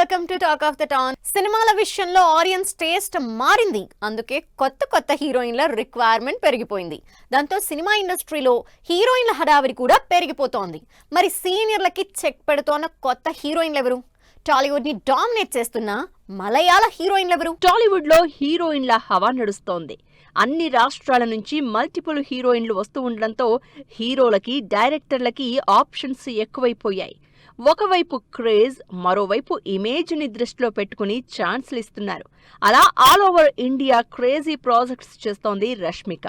Welcome to talk of the town. సినిమాల విషయంలో audience taste మారింది. అందుకే కొత్త హీరోయిన్ల రిక్వైర్మెంట్ పెరిగిపోయింది. దాంతో సినిమా ఇండస్ట్రీలో హీరోయిన్ల హడావిడి కూడా పెరిగిపోతోంది. మరి సీనియర్లకి చెక్ పెడుతోన్న కొత్త హీరోయిన్లు ఎవరు? టాలీవుడ్ ని డామినేట్ చేస్తున్న మలయాళ హీరోయిన్లు ఎవరు? టాలీవుడ్ లో హీరోయిన్ల హవా నడుస్తోంది. అన్ని రాష్ట్రాల నుంచి మల్టిపుల్ హీరోయిన్లు వస్తూ ఉండడంతో హీరోలకి డైరెక్టర్లకి ఆప్షన్స్ ఎక్కువైపోయాయి. ఒకవైపు క్రేజ్, మరోవైపు ఇమేజ్ ని దృష్టిలో పెట్టుకుని ఛాన్స్లు ఇస్తున్నారు. అలా all over India crazy projects చేస్తోంది రష్మిక.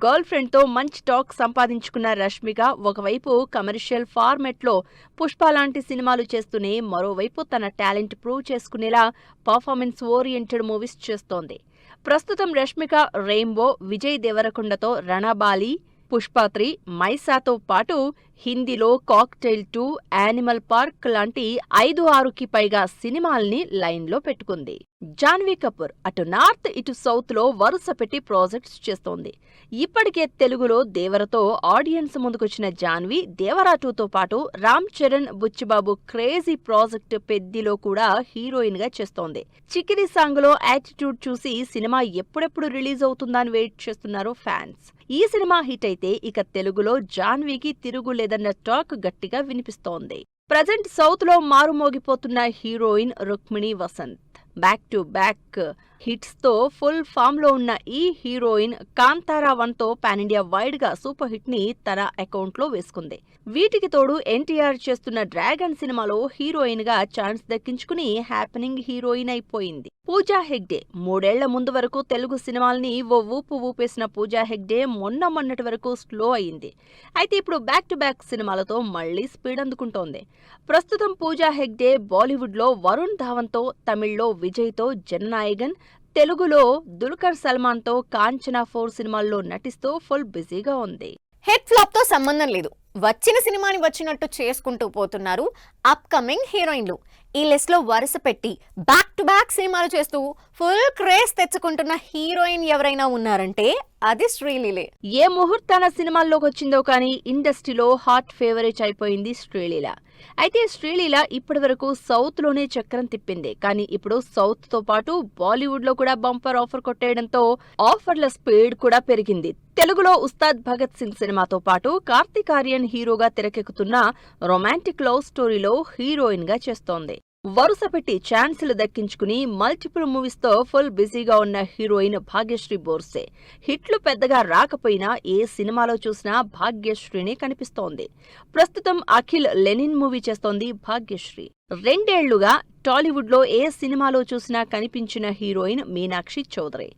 గర్ల్ ఫ్రెండ్ తో మంచి టాక్ సంపాదించుకున్న రష్మిక ఒకవైపు కమర్షియల్ ఫార్మెట్ లో పుష్ప లాంటి సినిమాలు చేస్తూనే మరోవైపు తన టాలెంట్ ప్రూవ్ చేసుకునేలా పర్ఫార్మెన్స్ ఓరియంటెడ్ మూవీస్ చేస్తోంది. ప్రస్తుతం రష్మిక రెయిన్బో, విజయ్ దేవరకొండతో రణబాలి, పుష్ప 3, మైసాతో పాటు హిందీలో కాక్టైల్ 2, యానిమల్ పార్క్ లాంటి 5-6కి పైగా సినిమాల్ని లైన్లో పెట్టుకుంది. జాన్వీ కపూర్ అటు నార్త్ ఇటు సౌత్ లో వరుస పెట్టి ప్రాజెక్ట్స్ చేస్తోంది. ఇప్పటికే తెలుగులో దేవరతో ఆడియన్స్ ముందుకొచ్చిన జాన్వీ దేవరా 2తో పాటు రామ్ చరణ్, బుచ్చిబాబు క్రేజీ ప్రాజెక్ట్ పెద్దిలో కూడా హీరోయిన్ గా చేస్తోంది. చికిరి సాంగ్ లో యాటిట్యూడ్ చూసి సినిమా ఎప్పుడెప్పుడు రిలీజ్ అవుతుందా అని వెయిట్ చేస్తున్నారు ఫ్యాన్స్. ఈ సినిమా హిట్ అయితే ఇక తెలుగులో జాన్వీకి తిరుగులేదన్న టాక్ గట్టిగా వినిపిస్తోంది. ప్రజెంట్ సౌత్ లో మారుమోగిపోతున్న heroine Rukmini Vasanth back to back hits తో ఫుల్ ఫామ్ లో ఉన్న ఈ హీరోయిన్ కాంతారా 1తో పాన్ ఇండియా వైడ్ గా సూపర్ హిట్ ని తన అకౌంట్ లో వేసుకుంది. వీటికి తోడు ఎన్టీఆర్ చేస్తున్న డ్రాగన్ సినిమాలో హీరోయిన్ గా ఛాన్స్ దక్కించుకుని హ్యాపెనింగ్ హీరోయిన్ అయిపోయింది. పూజా హెగ్డే 3 ఏళ్ల ముందు వరకు తెలుగు సినిమాల్ని ఓ ఊపు ఊపేసిన పూజా హెగ్డే మొన్నటి వరకు స్లో అయింది. అయితే ఇప్పుడు బ్యాక్ టు బ్యాక్ సినిమాలతో మళ్లీ స్పీడ్ అందుకుంటోంది. ప్రస్తుతం పూజా హెగ్డే బాలీవుడ్ లో వరుణ్ ధావన్తో, తమిళ్లో విజయ్తో జననాయగన్, తెలుగులో దుల్కర్ సల్మాన్తో కాంచనా 4 సినిమాల్లో నటిస్తూ ఫుల్ బిజీగా ఉంది. హిట్ ఫ్లాప్ తో సంబంధం లేదు. వచ్చిన సినిమాని వచ్చినట్టు చేసుకుంటూ పోతున్నారు అప్ కమింగ్ హీరోయిన్లు. ఈ లిస్ట్ లో వరుస పెట్టి బ్యాక్ టు బ్యాక్ సినిమాలు చేస్తూ ఫుల్ క్రేజ్ తెచ్చుకుంటున్న హీరోయిన్ ఎవరైనా ఉన్నారంటే అది శ్రీలీలే. ఏ ముహూర్తాన సినిమాల్లోకి వచ్చిందో కానీ ఇండస్ట్రీలో హాట్ ఫేవరేట్ అయిపోయింది శ్రీలీల. అయితే శ్రీలీల ఇప్పటి వరకు సౌత్ లోనే చక్రం తిప్పింది. కానీ ఇప్పుడు సౌత్ తో పాటు బాలీవుడ్ లో కూడా బంపర్ ఆఫర్ కొట్టేయడంతో ఆఫర్ల స్పీడ్ కూడా పెరిగింది. తెలుగులో ఉస్తాద్ భగత్ సింగ్ సినిమాతో పాటు కార్తిక్ ఆర్యన్ హీరోగా తెరకెక్కుతున్న రొమాంటిక్ లవ్ స్టోరీలో హీరోయిన్ గా చేస్తోంది. వరుస పెట్టి ఛాన్సులు దక్కించుకుని మల్టిపుల్ మూవీస్ తో ఫుల్ బిజీగా ఉన్న హీరోయిన్ భాగ్యశ్రీ బోర్సే. హిట్లు పెద్దగా రాకపోయినా ఏ సినిమాలో చూసినా భాగ్యశ్రీనే కనిపిస్తోంది. ప్రస్తుతం అఖిల్ లెనిన్ మూవీ చేస్తోంది భాగ్యశ్రీ. 2 ఏళ్లుగా టాలీవుడ్ లో ఏ సినిమాలో చూసినా కనిపించిన హీరోయిన్ మీనాక్షి చౌదరి.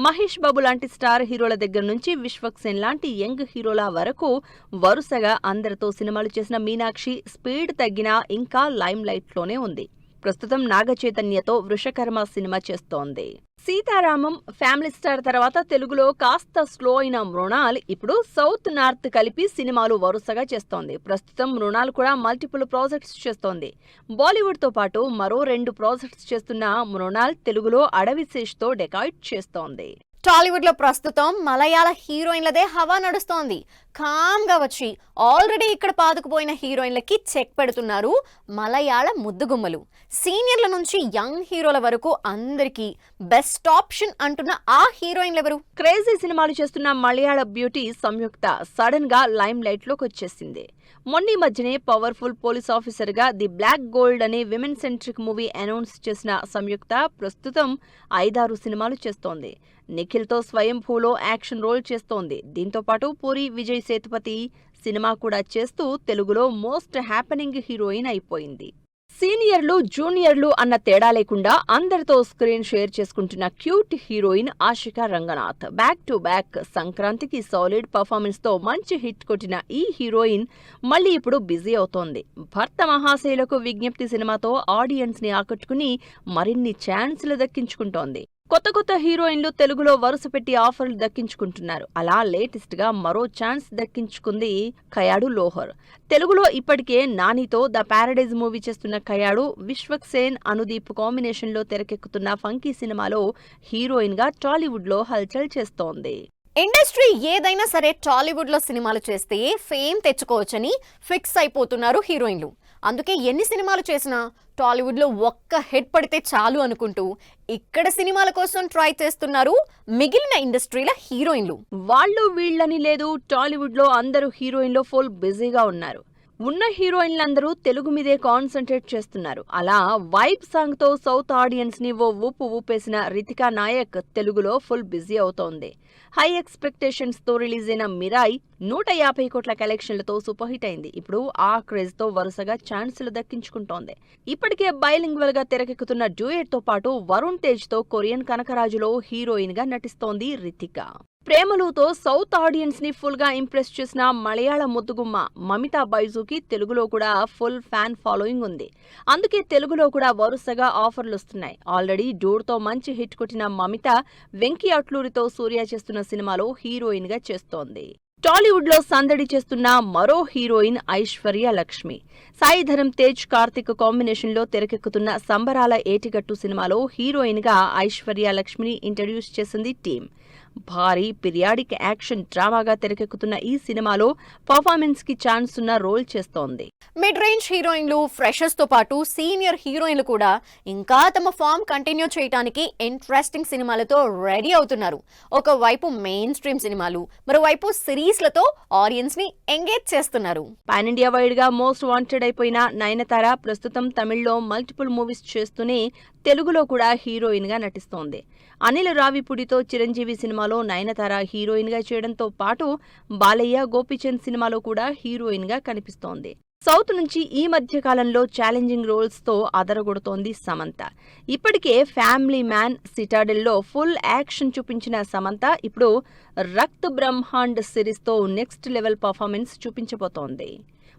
మహేష్ బాబు లాంటి స్టార్ హీరోల దగ్గర నుంచి విశ్వక్సేన్ లాంటి యంగ్ హీరోల వరకు వరుసగా అందరితో సినిమాలు చేసిన మీనాక్షి స్పీడ్ తగ్గినా ఇంకా లైమ్ లైట్ లోనే ఉంది. ప్రస్తుతం నాగ చైతన్యతో వృషకర్మ సినిమా చేస్తోంది. సీతారామం, ఫ్యామిలీ స్టార్ తర్వాత తెలుగులో కాస్త స్లో అయిన మృణాల్ ఇప్పుడు సౌత్ నార్త్ కలిపి సినిమాలు వరుసగా చేస్తోంది. ప్రస్తుతం మృణాల్ కూడా మల్టిపుల్ ప్రాజెక్ట్స్ చేస్తోంది. బాలీవుడ్ తో పాటు మరో 2 ప్రాజెక్ట్స్ చేస్తున్న మృణాల్ తెలుగులో అడవి శేష్తో డెకాయిట్ చేస్తోంది. టాలీవుడ్ లో ప్రస్తుతం మలయాళ హీరోయిన్లదే హవా నడుస్తోంది. కామ్ గా వచ్చి ఆల్రెడీ ఇక్కడ పాదుకుపోయిన హీరోయిన్లకి చెక్ పెడుతున్నారు మలయాళ ముద్దుగుమ్మలు. సీనియర్ల నుంచి యంగ్ హీరోల వరకు అందరికీ బెస్ట్ ఆప్షన్ అంటున్న ఆ హీరోయిన్లు ఎవరు? క్రేజీ సినిమాలు చేస్తున్న మలయాళ బ్యూటీ సంయుక్త సడన్ గా లైమ్ లైట్ లోకి వచ్చేసింది. మొన్న మధ్యనే పవర్ఫుల్ పోలీస్ ఆఫీసర్ గా ది బ్లాక్ గోల్డ్ అనే విమెన్ సెంట్రిక్ మూవీ అనౌన్స్ చేసిన సంయుక్త ప్రస్తుతం 5-6 సినిమాలు చేస్తోంది. నిఖిల్తో స్వయంభూలో యాక్షన్ రోల్ చేస్తోంది. దీంతో పాటు పూరి, విజయ్ సేతుపతి సినిమా కూడా చేస్తూ తెలుగులో మోస్ట్ హ్యాపెనింగ్ హీరోయిన్ అయిపోయింది. సీనియర్లు, జూనియర్లు అన్న తేడా లేకుండా అందరితో స్క్రీన్ షేర్ చేసుకుంటున్న cute heroine Ashika Ranganath. Back to back సంక్రాంతికి సాలిడ్ పర్ఫార్మెన్స్ తో మంచి హిట్ కొట్టిన ఈ హీరోయిన్ మళ్లీ ఇప్పుడు బిజీ అవుతోంది. భర్త మహాశయులకు విజ్ఞప్తి సినిమాతో ఆడియన్స్ ని ఆకట్టుకుని మరిన్ని ఛాన్సులు దక్కించుకుంటోంది. కొత్త హీరోయిన్లు తెలుగులో వరుస పెట్టి ఆఫర్లు దక్కించుకుంటున్నారు. అలా లేటెస్ట్ గా మరో ఛాన్స్ దక్కించుకుంది కయాడు లోహర్. తెలుగులో ఇప్పటికే నానితో ద ప్యారడైజ్ మూవీ చేస్తున్న కయాడు విశ్వక్సేన్, అనుదీప్ కాంబినేషన్ లో తెరకెక్కుతున్న ఫంకీ సినిమాలో హీరోయిన్ గా టాలీవుడ్ లో హల్చల్ చేస్తోంది. ఇండస్ట్రీ ఏదైనా సరే టాలీవుడ్ లో సినిమాలు చేస్తే ఫేమ్ తెచ్చుకోవచ్చని ఫిక్స్ అయిపోతున్నారు హీరోయిన్లు. అందుకే ఎన్ని సినిమాలు చేసినా టాలీవుడ్ లో ఒక్క హిట్ పడితే చాలు అనుకుంటూ ఇక్కడ సినిమాల కోసం ట్రై చేస్తున్నారు మిగిలిన ఇండస్ట్రీల హీరోయిన్లు. వాళ్ళు వీళ్ళని లేదు, టాలీవుడ్ లో అందరూ హీరోయిన్లు ఫుల్ బిజీగా ఉన్నారు. ఉన్న హీరోయిన్లందరూ తెలుగు మీదే కాన్సంట్రేట్ చేస్తున్నారు. అలా వైబ్ సాంగ్ తో సౌత్ ఆడియన్స్ ని ఓ ఊపు ఊపేసిన రితికా నాయక్ తెలుగులో ఫుల్ బిజీ అవుతోంది. హై ఎక్స్పెక్టేషన్స్ తో రిలీజ్ అయిన మిరాయి 150 కోట్ల కలెక్షన్లతో సూపర్ హిట్ అయింది. ఇప్పుడు ఆ క్రేజ్ తో వరుసగా ఛాన్సులు దక్కించుకుంటోంది. ఇప్పటికే బైలింగ్వల్ గా తెరకెక్కుతున్న డ్యూయట్ తో పాటు వరుణ్ తేజ్ తో కొరియన్ కనకరాజులో హీరోయిన్ గా నటిస్తోంది రితికా. ప్రేమలుతో సౌత్ ఆడియన్స్ ని ఫుల్ గా ఇంప్రెస్ చేసిన మలయాళ ముద్దుగుమ్మ మమితా బైజుకి తెలుగులో కూడా ఫుల్ ఫ్యాన్ ఫాలోయింగ్ ఉంది. అందుకే తెలుగులో కూడా వరుసగా ఆఫర్లు వస్తున్నాయి. ఆల్రెడీ డూడ్ తో మంచి హిట్ కొట్టిన మమిత వెంకీ అట్లూరితో సూర్య చేస్తున్న సినిమాలో హీరోయిన్ గా చేస్తోంది. టాలీవుడ్ లో సందడి చేస్తున్న మరో హీరోయిన్ ఐశ్వర్య లక్ష్మి. సాయి ధరమ్ తేజ్ కార్తిక్ కాంబినేషన్ లో తెరకెక్కుతున్న సంబరాల ఏటిగట్టు సినిమాలో హీరోయిన్ గా ఐశ్వర్య లక్ష్మిని ఇంట్రడ్యూస్ చేసింది టీం. భారీ పిరియాడిక్ యాక్షన్ డ్రామాగా తెరకెక్కుతున్న ఈ సినిమాలో పర్ఫార్మెన్స్ కి ఛాన్స్ ఉన్న రోల్ చేస్తోంది. మిడ్ రేంజ్ హీరోయిన్లు, ఫ్రెషర్స్ తో పాటు సీనియర్ హీరోయిన్లు కూడా ఇంకా తమ ఫామ్ కంటిన్యూ చేయడానికి ఇంట్రెస్టింగ్ సినిమాలతో రెడీ అవుతున్నారు. ఒకవైపు మెయిన్ స్ట్రీమ్ సినిమాలు, మరోవైపు సిరీస్లతో ఆడియన్స్ ని ఎంగేజ్ చేస్తున్నారు. పాన్ ఇండియా వైడ్ గా మోస్ట్ వాంటెడ్ అయిపోయిన నయనతార ప్రస్తుతం తమిళ్లో మల్టిపుల్ మూవీస్ చేస్తూనే తెలుగులో కూడా హీరోయిన్ గా నటిస్తోంది. అనిల్ రావిపూడితో చిరంజీవి సినిమాలో నయనతార హీరోయిన్ గా చేయడంతో పాటు బాలయ్య, గోపీచంద్ సినిమాలో కూడా హీరోయిన్ గా కనిపిస్తోంది. సౌత్ నుంచి ఈ మధ్య కాలంలో ఛాలెంజింగ్ రోల్స్ తో అదరగొడుతోంది సమంత. ఇప్పటికే ఫ్యామిలీ మ్యాన్, సిటాడెల్లో ఫుల్ యాక్షన్ చూపించిన సమంత ఇప్పుడు రక్త్ బ్రహ్మాండ్ సిరీస్ తో నెక్స్ట్ లెవెల్ పర్ఫార్మెన్స్ చూపించబోతోంది.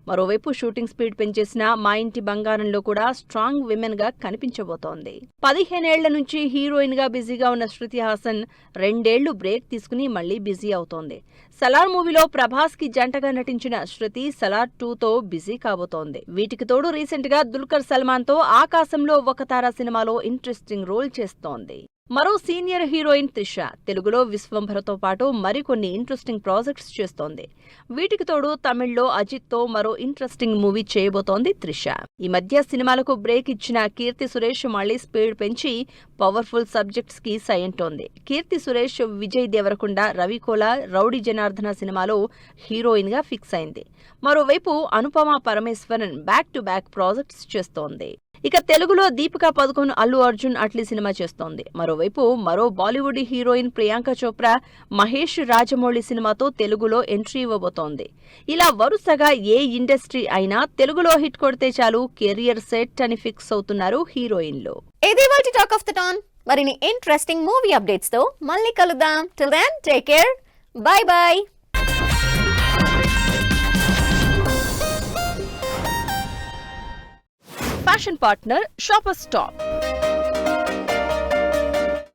మరోవైపు షూటింగ్ స్పీడ్ పెంచేసిన మా ఇంటి బంగారంలో కూడా స్ట్రాంగ్ విమెన్ గా కనిపించబోతోంది. 15 ఏళ్ల నుంచి హీరోయిన్ గా బిజీగా ఉన్న శృతి హాసన్ 2 ఏళ్లు బ్రేక్ తీసుకుని మళ్లీ బిజీ అవుతోంది. సలార్ మూవీలో ప్రభాస్ కి జంటగా నటించిన శృతి సలార్ 2తో బిజీ కాబోతోంది. వీటికి తోడు రీసెంట్ గా దుల్కర్ సల్మాన్ తో ఆకాశంలో ఒక తార సినిమాలో ఇంట్రెస్టింగ్ రోల్ చేస్తోంది. మరో సీనియర్ హీరోయిన్ త్రిష తెలుగులో విశ్వంభరతో పాటు మరికొన్ని ఇంట్రెస్టింగ్ ప్రాజెక్ట్స్ చేస్తోంది. వీటికి తోడు తమిళ్లో అజిత్ తో మరో ఇంట్రెస్టింగ్ మూవీ చేయబోతోంది త్రిష. ఈ మధ్య సినిమాలకు బ్రేక్ ఇచ్చిన కీర్తి సురేష్ మళ్లీ స్పీడ్ పెంచి పవర్ఫుల్ సబ్జెక్ట్స్ కి సయంటోంది. కీర్తి సురేష్ విజయ్ దేవరకొండ, రవికోల, రౌడీ జనార్దన సినిమాలో హీరోయిన్ గా ఫిక్స్ అయింది. మరోవైపు Anupama Parameswaran back to back projects చేస్తోంది. ఇక తెలుగులో దీపికా పదుకొన్, అల్లు అర్జున్ అట్లీ సినిమా చేస్తోంది. మరోవైపు మరో బాలీవుడ్ హీరోయిన్ ప్రియాంక చోప్రా మహేష్ రాజమౌళి సినిమాతో తెలుగులో ఎంట్రీ ఇవ్వబోతోంది. ఇలా వరుసగా ఏ ఇండస్ట్రీ అయినా తెలుగులో హిట్ కొడితే చాలు కెరియర్ సెట్ అని ఫిక్స్ అవుతున్నారు హీరోయిన్లు. ఇది వాటి టాక్ ఆఫ్ ద టౌన్. మరిన్ని ఇంట్రెస్టింగ్ మూవీ అప్డేట్స్ తో మళ్ళీ కలుద్దాం. Till then take care. Bye bye. Fashion partner Shoppers stop.